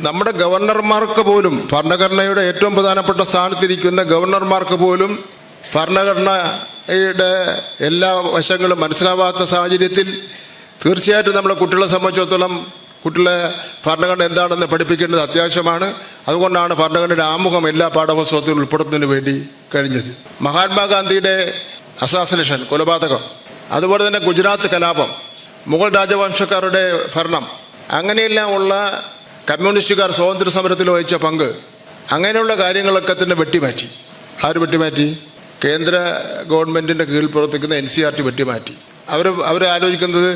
നമ്മുടെ ഗവർണർമാർക്ക് പോലും, ഭരണഘടനയുടെ ഏറ്റവും പ്രധാനപ്പെട്ട സ്ഥാനത്തിരിക്കുന്ന ഗവർണർമാർക്ക് പോലും ഭരണഘടനയുടെ എല്ലാ വശങ്ങളും മനസ്സിലാവാത്ത സാഹചര്യത്തിൽ തീർച്ചയായിട്ടും നമ്മളെ കുട്ടികളെ സംബന്ധിച്ചിടത്തോളം കുട്ടികളെ ഭരണഘടന എന്താണെന്ന് പഠിപ്പിക്കേണ്ടത് അത്യാവശ്യമാണ്. അതുകൊണ്ടാണ് ഭരണഘടനയുടെ ആമുഖം എല്ലാ പാഠപുസ്തകത്തിലും ഉൾപ്പെടുത്തുന്നതിന് വേണ്ടി കഴിഞ്ഞത്. മഹാത്മാഗാന്ധിയുടെ അസാസിനേഷൻ, കൊലപാതകം, അതുപോലെ തന്നെ ഗുജറാത്ത് കലാപം, മുഗൾ രാജവംശക്കാരുടെ ഭരണം, അങ്ങനെയെല്ലാം ഉള്ള കമ്മ്യൂണിസ്റ്റുകാർ സ്വാതന്ത്ര്യ സമരത്തിൽ വഹിച്ച പങ്ക്, അങ്ങനെയുള്ള കാര്യങ്ങളൊക്കെ തന്നെ വെട്ടിമാറ്റി. ആര് വെട്ടിമാറ്റി? കേന്ദ്ര ഗവൺമെൻറ്റിൻ്റെ കീഴിൽ പ്രവർത്തിക്കുന്ന NCERT വെട്ടിമാറ്റി. അവർ ആലോചിക്കുന്നത്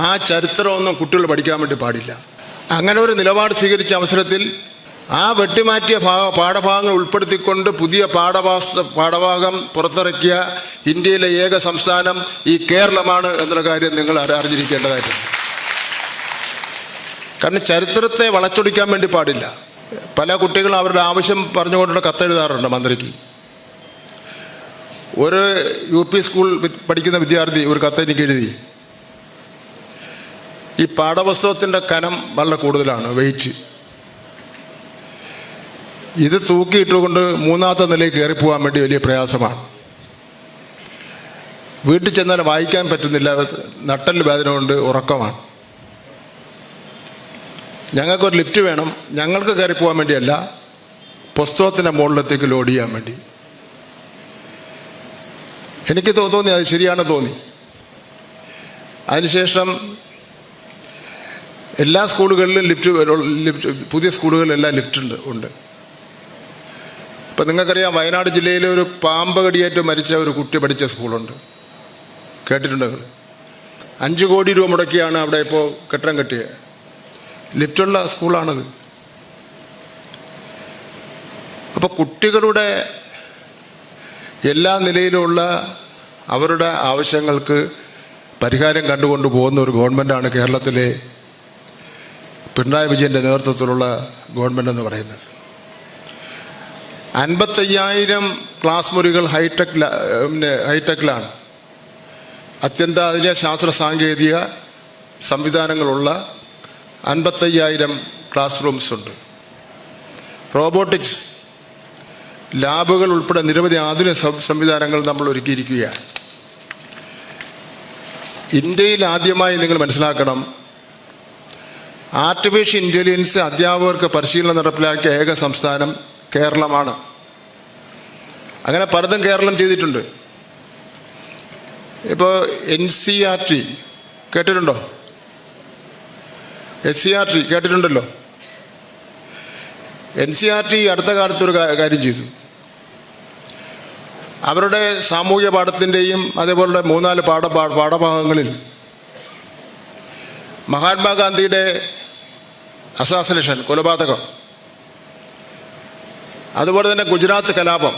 ആ ചരിത്രമൊന്നും കുട്ടികൾ പഠിക്കാൻ വേണ്ടി പാടില്ല. അങ്ങനെ ഒരു നിലപാട് സ്വീകരിച്ച അവസരത്തിൽ ആ വെട്ടിമാറ്റിയ പാഠഭാഗങ്ങൾ ഉൾപ്പെടുത്തിക്കൊണ്ട് പുതിയ പാഠഭാഗം പുറത്തിറക്കിയ ഇന്ത്യയിലെ ഏക സംസ്ഥാനം ഈ കേരളമാണ് എന്നുള്ള കാര്യം നിങ്ങൾ അറിഞ്ഞിരിക്കേണ്ടതായിട്ടുണ്ട്. കാരണം ചരിത്രത്തെ വളച്ചൊടിക്കാൻ വേണ്ടി പാടില്ല. പല കുട്ടികളും അവരുടെ ആവശ്യം പറഞ്ഞുകൊണ്ടുള്ള കത്തെഴുതാറുണ്ട് മന്ത്രിക്ക്. ഒരു UP സ്കൂൾ പഠിക്കുന്ന വിദ്യാർത്ഥി ഒരു കത്തെനിക്ക് എഴുതി, ഈ പാഠപുസ്തകത്തിൻ്റെ കനം വളരെ കൂടുതലാണ്, വെയിറ്റ്. ഇത് തൂക്കിയിട്ടുകൊണ്ട് മൂന്നാമത്തെ നിലയിൽ കയറിപ്പോകാൻ വേണ്ടി വലിയ പ്രയാസമാണ്. വീട്ടിൽ ചെന്നാൽ വായിക്കാൻ പറ്റുന്നില്ല, നട്ടല് വേദന കൊണ്ട് ഉറക്കമാണ്. ഞങ്ങൾക്കൊരു ലിഫ്റ്റ് വേണം, ഞങ്ങൾക്ക് കയറിപ്പോകാൻ വേണ്ടിയല്ല, പുസ്തകത്തിൻ്റെ മുകളിലത്തേക്ക് ലോഡ് ചെയ്യാൻ വേണ്ടി. എനിക്ക് തോന്നി അത് ശരിയാണെന്ന് തോന്നി. അതിനുശേഷം എല്ലാ സ്കൂളുകളിലും ലിഫ്റ്റ് പുതിയ സ്കൂളുകളിലെല്ലാം ലിഫ്റ്റ് ഉണ്ട്. ഇപ്പം നിങ്ങൾക്കറിയാം, വയനാട് ജില്ലയിലെ ഒരു പാമ്പ് കടിയേറ്റ് മരിച്ച ഒരു കുട്ടി പഠിച്ച സ്കൂളുണ്ട്, കേട്ടിട്ടുണ്ട് നിങ്ങൾ? 5 കോടി രൂപ മുടക്കിയാണ് അവിടെ ഇപ്പോൾ കെട്ടിടം കെട്ടിയത്. ലിഫ്റ്റുള്ള സ്കൂളാണത്. അപ്പോൾ കുട്ടികളുടെ എല്ലാ നിലയിലുള്ള അവരുടെ ആവശ്യങ്ങൾക്ക് പരിഹാരം കണ്ടുകൊണ്ട് പോകുന്ന ഒരു ഗവൺമെൻറ്റാണ് കേരളത്തിലെ പിണറായി വിജയൻ്റെ നേതൃത്വത്തിലുള്ള ഗവൺമെൻറ് എന്ന് പറയുന്നത്. 55,000 ക്ലാസ് മുറികൾ ഹൈടെക്കിലാണ്. അത്യന്താധുനിക ശാസ്ത്ര സാങ്കേതിക സംവിധാനങ്ങളുള്ള 55,000 ക്ലാസ് റൂംസ് ഉണ്ട്. റോബോട്ടിക്സ് ലാബുകൾ ഉൾപ്പെടെ നിരവധി ആധുനിക സംവിധാനങ്ങൾ നമ്മൾ ഒരുക്കിയിരിക്കുകയാണ്. ഇന്ത്യയിൽ ആദ്യമായി നിങ്ങൾ മനസ്സിലാക്കണം, ആർട്ടിഫിഷ്യൽ ഇൻ്റലിജൻസ് അധ്യാപകർക്ക് പരിശീലനം നടപ്പിലാക്കിയ ഏക സംസ്ഥാനം കേരളമാണ്. അങ്ങനെ പലതും കേരളം ചെയ്തിട്ടുണ്ട്. ഇപ്പോൾ NCERT കേട്ടിട്ടുണ്ടോ? SCERT കേട്ടിട്ടുണ്ടല്ലോ. NCERT അടുത്ത കാലത്തൊരു കാര്യം ചെയ്തു. അവരുടെ സാമൂഹ്യ പാഠത്തിൻ്റെയും അതേപോലെ 3-4 പാഠഭാഗങ്ങളിൽ മഹാത്മാഗാന്ധിയുടെ അസാസിനേഷൻ, കൊലപാതകം, അതുപോലെ തന്നെ ഗുജറാത്ത് കലാപം,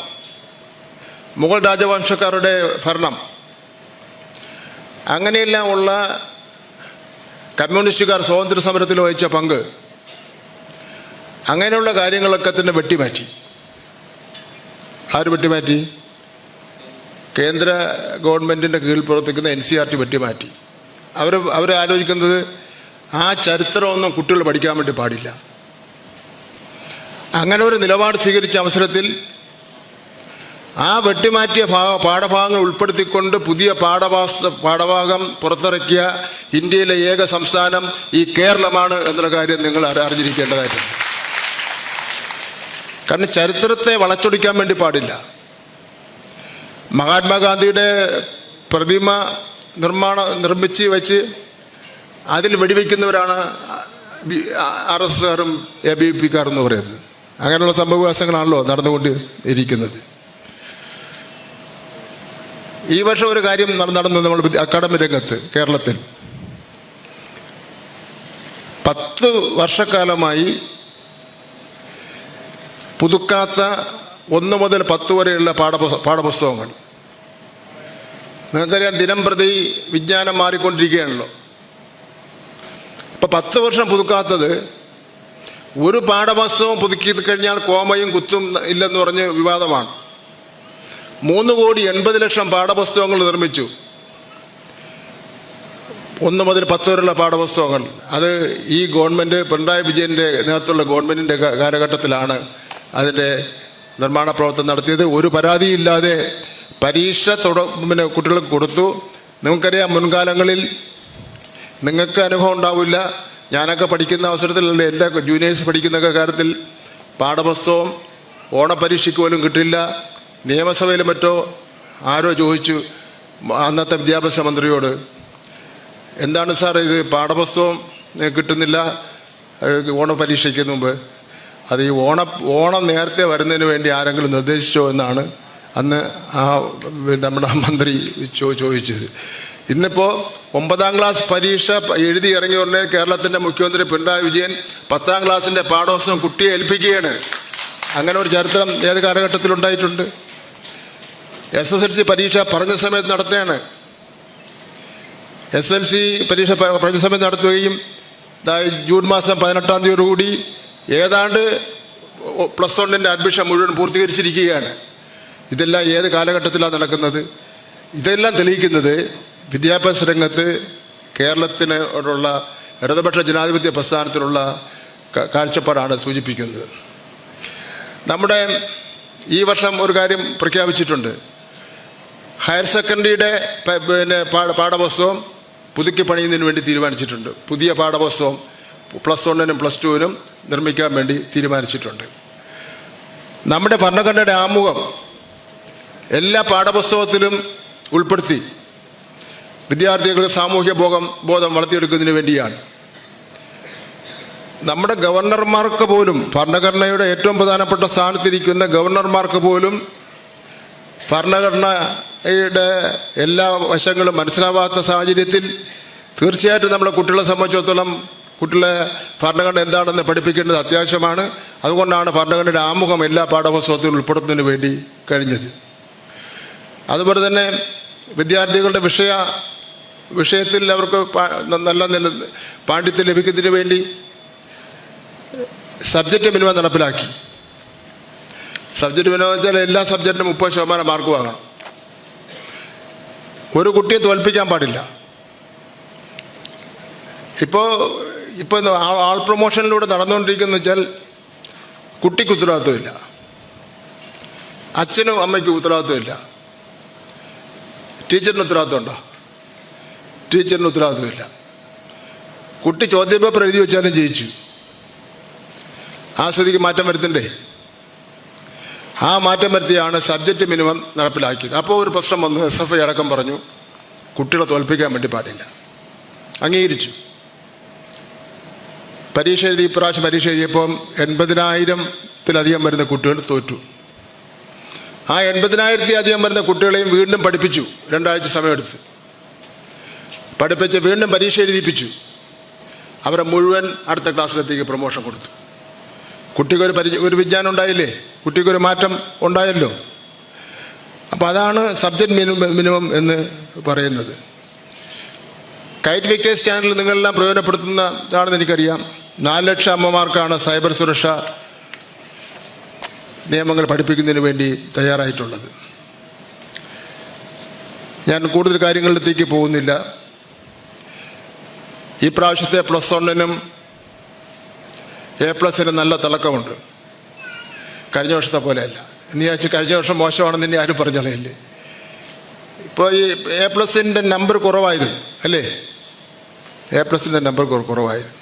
മുഗൾ രാജവംശക്കാരുടെ ഭരണം, അങ്ങനെയെല്ലാം ഉള്ള കമ്മ്യൂണിസ്റ്റുകാർ സ്വാതന്ത്ര്യ സമരത്തിൽ വഹിച്ച പങ്ക്, അങ്ങനെയുള്ള കാര്യങ്ങളൊക്കെ തന്നെ വെട്ടിമാറ്റി. ആര് വെട്ടിമാറ്റി? കേന്ദ്ര ഗവൺമെൻറ്റിൻ്റെ കീഴിൽ പ്രവർത്തിക്കുന്ന NCERT വെട്ടിമാറ്റി. അവർ ആലോചിക്കുന്നത് ആ ചരിത്രമൊന്നും കുട്ടികൾ പഠിക്കാൻ വേണ്ടി പാടില്ല. അങ്ങനെ ഒരു നിലപാട് സ്വീകരിച്ച അവസരത്തിൽ ആ വെട്ടിമാറ്റിയ പാഠഭാഗങ്ങൾ ഉൾപ്പെടുത്തിക്കൊണ്ട് പുതിയ പാഠഭാഗം പുറത്തിറക്കിയ ഇന്ത്യയിലെ ഏക സംസ്ഥാനം ഈ കേരളമാണ് എന്നുള്ള കാര്യം നിങ്ങൾ അറിഞ്ഞിരിക്കേണ്ടതായിട്ടുണ്ട്. കാരണം ചരിത്രത്തെ വളച്ചൊടിക്കാൻ വേണ്ടി പാടില്ല. മഹാത്മാഗാന്ധിയുടെ പ്രതിമ നിർമ്മിച്ച് വെച്ച് അതിൽ വെടിവെക്കുന്നവരാണ് RSSകാരും ABVPക്കാരും എന്ന് പറയുന്നത്. അങ്ങനെയുള്ള സംഭവവികാസങ്ങളാണല്ലോ നടന്നുകൊണ്ട് ഇരിക്കുന്നത്. ഈ വർഷം ഒരു കാര്യം നടന്നു നമ്മൾ അക്കാഡമിക് രംഗത്ത് കേരളത്തിൽ. 10 വർഷക്കാലമായി പുതുക്കാത്ത 1 മുതൽ 10 വരെയുള്ള പാഠപുസ്തകങ്ങൾ. നിങ്ങൾക്കറിയാം, ദിനം പ്രതി വിജ്ഞാനം മാറിക്കൊണ്ടിരിക്കുകയാണല്ലോ. അപ്പോൾ 10 വർഷം പുതുക്കാത്തത്, ഒരു പാഠപുസ്തകം പുതുക്കി കഴിഞ്ഞാൽ കോമയും കുത്തും ഇല്ലെന്ന് പറഞ്ഞ് വിവാദമാണ്. 3,80,00,000 പാഠപുസ്തകങ്ങൾ നിർമ്മിച്ചു. 1 മുതൽ 10 വരെയുള്ള പാഠപുസ്തകങ്ങൾ അത് ഈ ഗവൺമെൻറ് പിണറായി വിജയൻ്റെ നേതൃത്വമുള്ള ഗവൺമെൻറ്റിൻ്റെ കാലഘട്ടത്തിലാണ് അതിൻ്റെ നിർമ്മാണ പ്രവർത്തനം നടത്തിയത്. ഒരു പരാതിയില്ലാതെ പരീക്ഷ കുട്ടികൾക്ക് കൊടുത്തു. നിങ്ങൾക്കറിയാം, മുൻകാലങ്ങളിൽ നിങ്ങൾക്ക് അനുഭവം ഉണ്ടാവില്ല. ഞാനൊക്കെ പഠിക്കുന്ന അവസരത്തിൽ, എൻ്റെ ജൂനിയേഴ്സ് പഠിക്കുന്ന കാര്യത്തിൽ പാഠപുസ്തകം ഓണപരീക്ഷയ്ക്ക് പോലും കിട്ടില്ല. നിയമസഭയിൽ മറ്റോ ആരോ ചോദിച്ചു അന്നത്തെ വിദ്യാഭ്യാസ മന്ത്രിയോട്, എന്താണ് സാർ ഇത് പാഠപുസ്തകം കിട്ടുന്നില്ല ഓണപരീക്ഷയ്ക്ക് മുമ്പ്? അത് ഈ ഓണം നേരത്തെ വരുന്നതിന് വേണ്ടി ആരെങ്കിലും നിർദ്ദേശിച്ചോ എന്നാണ് അന്ന് നമ്മുടെ മന്ത്രി ചോദിച്ചത്. ഇന്നിപ്പോൾ 9ാം ക്ലാസ് പരീക്ഷ എഴുതി ഇറങ്ങിയ ഉടനെ കേരളത്തിൻ്റെ മുഖ്യമന്ത്രി പിണറായി വിജയൻ 10ാം ക്ലാസ്സിൻ്റെ പാഠപുസ്തകം കുട്ടിയെ ഏൽപ്പിക്കുകയാണ്. അങ്ങനെ ഒരു ചരിത്രം ഏത് കാലഘട്ടത്തിലുണ്ടായിട്ടുണ്ട്? SSLC പരീക്ഷ പറഞ്ഞ സമയത്ത് നടത്തുകയാണ്. SSLC പരീക്ഷ പറഞ്ഞ സമയത്ത് നടത്തുകയും ജൂൺ മാസം 18-ാം തീയതിയോടുകൂടി ഏതാണ്ട് +1 അഡ്മിഷൻ മുഴുവൻ പൂർത്തീകരിച്ചിരിക്കുകയാണ്. ഇതെല്ലാം ഏത് കാലഘട്ടത്തിലാണ് നടക്കുന്നത്? ഇതെല്ലാം തെളിയിക്കുന്നത് വിദ്യാഭ്യാസ രംഗത്ത് കേരളത്തിനോടുള്ള ഇടതുപക്ഷ ജനാധിപത്യ പ്രസ്ഥാനത്തിനുള്ള കാഴ്ചപ്പാടാണ് സൂചിപ്പിക്കുന്നത്. നമ്മുടെ ഈ വർഷം ഒരു കാര്യം പ്രഖ്യാപിച്ചിട്ടുണ്ട്. ഹയർ സെക്കൻഡറിയുടെ പാഠപുസ്തകം പുതുക്കി പണിയുന്നതിന് വേണ്ടി തീരുമാനിച്ചിട്ടുണ്ട്. പുതിയ പാഠപുസ്തകം +1-നും +2-നും നിർമ്മിക്കാൻ വേണ്ടി തീരുമാനിച്ചിട്ടുണ്ട്. നമ്മുടെ ഭരണഘടനയുടെ ആമുഖം എല്ലാ പാഠപുസ്തകത്തിലും ഉൾപ്പെടുത്തി വിദ്യാർത്ഥികൾക്ക് സാമൂഹ്യ ബോധം വളർത്തിയെടുക്കുന്നതിന് വേണ്ടിയാണ്. നമ്മുടെ ഗവർണർമാർക്ക് പോലും, ഭരണഘടനയുടെ ഏറ്റവും പ്രധാനപ്പെട്ട സ്ഥാനത്തിരിക്കുന്ന ഗവർണർമാർക്ക് പോലും ഭരണഘടനയുടെ എല്ലാ വശങ്ങളും മനസ്സിലാവാത്ത സാഹചര്യത്തിൽ തീർച്ചയായിട്ടും നമ്മളെ കുട്ടികളെ സംബന്ധിച്ചിടത്തോളം കുട്ടികളെ ഭരണഘടന എന്താണെന്ന് പഠിപ്പിക്കേണ്ടത് അത്യാവശ്യമാണ്. അതുകൊണ്ടാണ് ഭരണഘടനയുടെ ആമുഖം എല്ലാ പാഠപുസ്തകത്തിലും ഉൾപ്പെടുത്തുന്നതിന് വേണ്ടി കഴിഞ്ഞത്. അതുപോലെ തന്നെ വിദ്യാർത്ഥികളുടെ വിഷയത്തിൽ അവർക്ക് നല്ല പാണ്ഡിത്യം ലഭിക്കുന്നതിന് വേണ്ടി സബ്ജക്റ്റ് മിനിമം നടപ്പിലാക്കി. സബ്ജക്റ്റ് മിനിമം വെച്ചാൽ എല്ലാ സബ്ജക്റ്റിനും 30% മാർക്ക് വാങ്ങണം. ഒരു കുട്ടിയെ തോൽപ്പിക്കാൻ പാടില്ല. ഇപ്പോൾ ആൾ പ്രൊമോഷനിലൂടെ നടന്നുകൊണ്ടിരിക്കുന്ന വെച്ചാൽ കുട്ടിക്ക് ഉത്തരവാദിത്വമില്ല, അച്ഛനും അമ്മയ്ക്കും ഉത്തരവാദിത്വമില്ല. ടീച്ചറിന് ഉത്തരവാദിത്വമുണ്ടോ? ടീച്ചറിന് ഉത്തരവാദിത്വമില്ല. കുട്ടി ചോദ്യപേപ്പർ എഴുതി വെച്ചാലും ജയിച്ചു. ആ സ്ഥിതിക്ക് മാറ്റം വരുത്തണ്ടേ? ആ മാറ്റം വരുത്തിയാണ് സബ്ജക്റ്റ് മിനിമം നടപ്പിലാക്കിയത്. അപ്പോൾ ഒരു പ്രശ്നം വന്നു. SFI അടക്കം പറഞ്ഞു കുട്ടികളെ തോൽപ്പിക്കാൻ വേണ്ടി പാടില്ല. അംഗീകരിച്ചു. ഇപ്രാവശ്യം പരീക്ഷ എഴുതിയപ്പം 80,000-ത്തിലധികം വരുന്ന കുട്ടികൾ തോറ്റു. ആ 80,000-ത്തിലധികം വരുന്ന കുട്ടികളെയും വീണ്ടും പഠിപ്പിച്ചു. 2 ആഴ്ച സമയമെടുത്ത് പഠിപ്പിച്ച് വീണ്ടും പരീക്ഷ എഴുതിപ്പിച്ചു. അവരെ മുഴുവൻ അടുത്ത ക്ലാസ്സിലെത്തേക്ക് പ്രൊമോഷൻ കൊടുത്തു. കുട്ടിക്കൊരു വിജ്ഞാനം ഉണ്ടായില്ലേ? കുട്ടിക്കൊരു മാറ്റം ഉണ്ടായല്ലോ. അപ്പം അതാണ് സബ്ജക്റ്റ് മിനിമം എന്ന് പറയുന്നത്. കൈറ്റ് വിക്ടേഴ്സ് ചാനൽ നിങ്ങളെല്ലാം പ്രയോജനപ്പെടുത്തുന്നതാണെന്ന് എനിക്കറിയാം. 4 ലക്ഷം അമ്മമാർക്കാണ് സൈബർ സുരക്ഷ നിയമങ്ങൾ പഠിപ്പിക്കുന്നതിന് വേണ്ടി തയ്യാറായിട്ടുള്ളത്. ഞാൻ കൂടുതൽ കാര്യങ്ങളിലേക്ക് പോകുന്നില്ല. ഈ പ്രാവശ്യത്തെ +1-നും A+നും നല്ല തിളക്കമുണ്ട്. കഴിഞ്ഞ വർഷത്തെ പോലെയല്ല. എന്ന് വിചാരിച്ച് കഴിഞ്ഞ വർഷം മോശമാണെന്ന് ഇനി ആരും പറഞ്ഞോളയില്ലേ. ഇപ്പോൾ ഈ A+ൻ്റെ നമ്പർ കുറവായിരുന്നു അല്ലേ? A+ൻ്റെ നമ്പർ കുറവായിരുന്നു.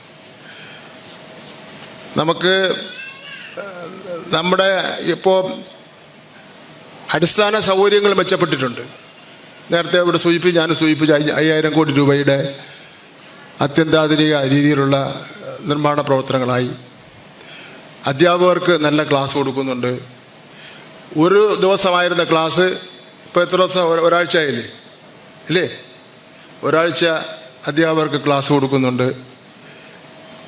നമുക്ക് നമ്മുടെ ഇപ്പോൾ അടിസ്ഥാന സൗകര്യങ്ങൾ മെച്ചപ്പെട്ടിട്ടുണ്ട്. നേരത്തെ ഇവിടെ ഞാനും സൂചിപ്പിച്ച 5,000 കോടി രൂപയുടെ അത്യന്താധുനിക രീതിയിലുള്ള നിർമ്മാണ പ്രവർത്തനങ്ങളായി. അധ്യാപകർക്ക് നല്ല ക്ലാസ് കൊടുക്കുന്നുണ്ട്. ഒരു ദിവസമായിരുന്ന ക്ലാസ് ഇപ്പോൾ എത്ര ദിവസം? ഒരാഴ്ച ആയില്ലേ? ഇല്ലേ? ഒരാഴ്ച അധ്യാപകർക്ക് ക്ലാസ് കൊടുക്കുന്നുണ്ട്.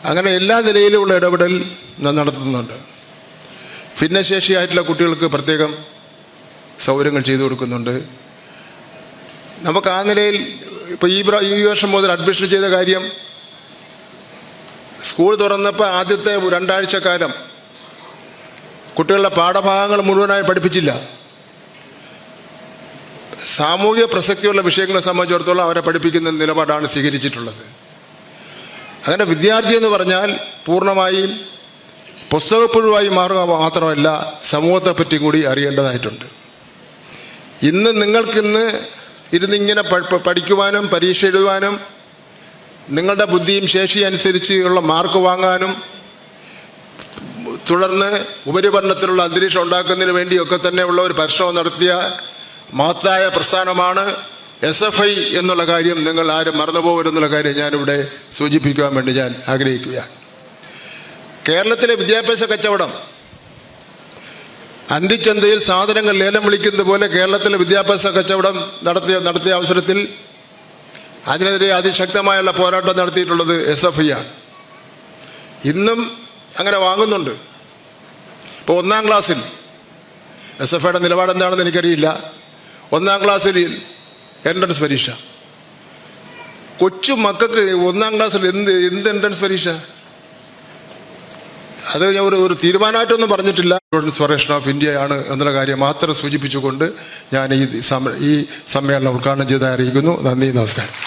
അങ്ങനെ എല്ലാ നിലയിലുമുള്ള ഇടപെടൽ നടത്തുന്നുണ്ട്. ഭിന്നശേഷിയായിട്ടുള്ള കുട്ടികൾക്ക് പ്രത്യേകം സൗകര്യങ്ങൾ ചെയ്തു കൊടുക്കുന്നുണ്ട്. നമുക്ക് ആ നിലയിൽ ഇപ്പോൾ ഈ വർഷം മുതൽ അഡ്മിഷൻ ചെയ്ത കാര്യം, സ്കൂൾ തുറന്നപ്പോൾ ആദ്യത്തെ 2 ആഴ്ചക്കാലം കുട്ടികളുടെ പാഠഭാഗങ്ങൾ മുഴുവനായി പഠിപ്പിച്ചില്ല. സാമൂഹിക പ്രസക്തിയുള്ള വിഷയങ്ങളെ സംബന്ധിച്ചിടത്തോളം അവരെ പഠിപ്പിക്കുന്ന നിലപാടാണ് സ്വീകരിച്ചിട്ടുള്ളത്. അങ്ങനെ വിദ്യാർത്ഥി എന്ന് പറഞ്ഞാൽ പൂർണ്ണമായും പുസ്തകപ്പുഴുവായി മാറുക മാത്രമല്ല, സമൂഹത്തെപ്പറ്റി കൂടി അറിയേണ്ടതായിട്ടുണ്ട്. നിങ്ങൾക്കിന്ന് ഇരുന്നിങ്ങനെ പഠിക്കുവാനും പരീക്ഷ എഴുതുവാനും നിങ്ങളുടെ ബുദ്ധിയും ശേഷിയും അനുസരിച്ച് ഉള്ള മാർക്ക് വാങ്ങാനും തുടർന്ന് ഉപരിപഠനത്തിലുള്ള അന്തരീക്ഷം ഉണ്ടാക്കുന്നതിന് വേണ്ടിയൊക്കെ തന്നെയുള്ള ഒരു പരിശ്രമം നടത്തിയ മഹത്തായ പ്രസ്ഥാനമാണ് SFI എന്നുള്ള കാര്യം നിങ്ങൾ ആരും മറന്നുപോകരുതെന്നുള്ള കാര്യം ഞാനിവിടെ സൂചിപ്പിക്കുവാൻ വേണ്ടി ഞാൻ ആഗ്രഹിക്കുകയാണ്. കേരളത്തിലെ വിദ്യാഭ്യാസ കച്ചവടം അന്തിച്ചന്തയിൽ സാധനങ്ങൾ ലേലം വിളിക്കുന്നത് പോലെ കേരളത്തിലെ വിദ്യാഭ്യാസ കച്ചവടം നടത്തിയ അവസരത്തിൽ അതിനെതിരെ അതിശക്തമായുള്ള പോരാട്ടം നടത്തിയിട്ടുള്ളത് SFI ആണ്. ഇന്നും അങ്ങനെ വാങ്ങുന്നുണ്ട്. ഇപ്പോൾ 1-ാം ക്ലാസ്സിൽ SFIയുടെ നിലപാട് എന്താണെന്ന് എനിക്കറിയില്ല. 1-ാം ക്ലാസ്സിൽ എൻട്രൻസ് പരീക്ഷ, കൊച്ചു മക്കൾക്ക് 1-ാം ക്ലാസ്സിൽ എന്ത് എൻട്രൻസ് പരീക്ഷ? അത് ഞാൻ ഒരു തീരുമാനമായിട്ടൊന്നും പറഞ്ഞിട്ടില്ല. ഇൻസ്പിറേഷൻ ഓഫ് ഇന്ത്യ ആണ് എന്നുള്ള കാര്യം മാത്രം സൂചിപ്പിച്ചുകൊണ്ട് ഞാൻ ഈ സമ്മേളനം ഉദ്ഘാടനം ചെയ്ത് അറിയിക്കുന്നു. നന്ദി, നമസ്കാരം.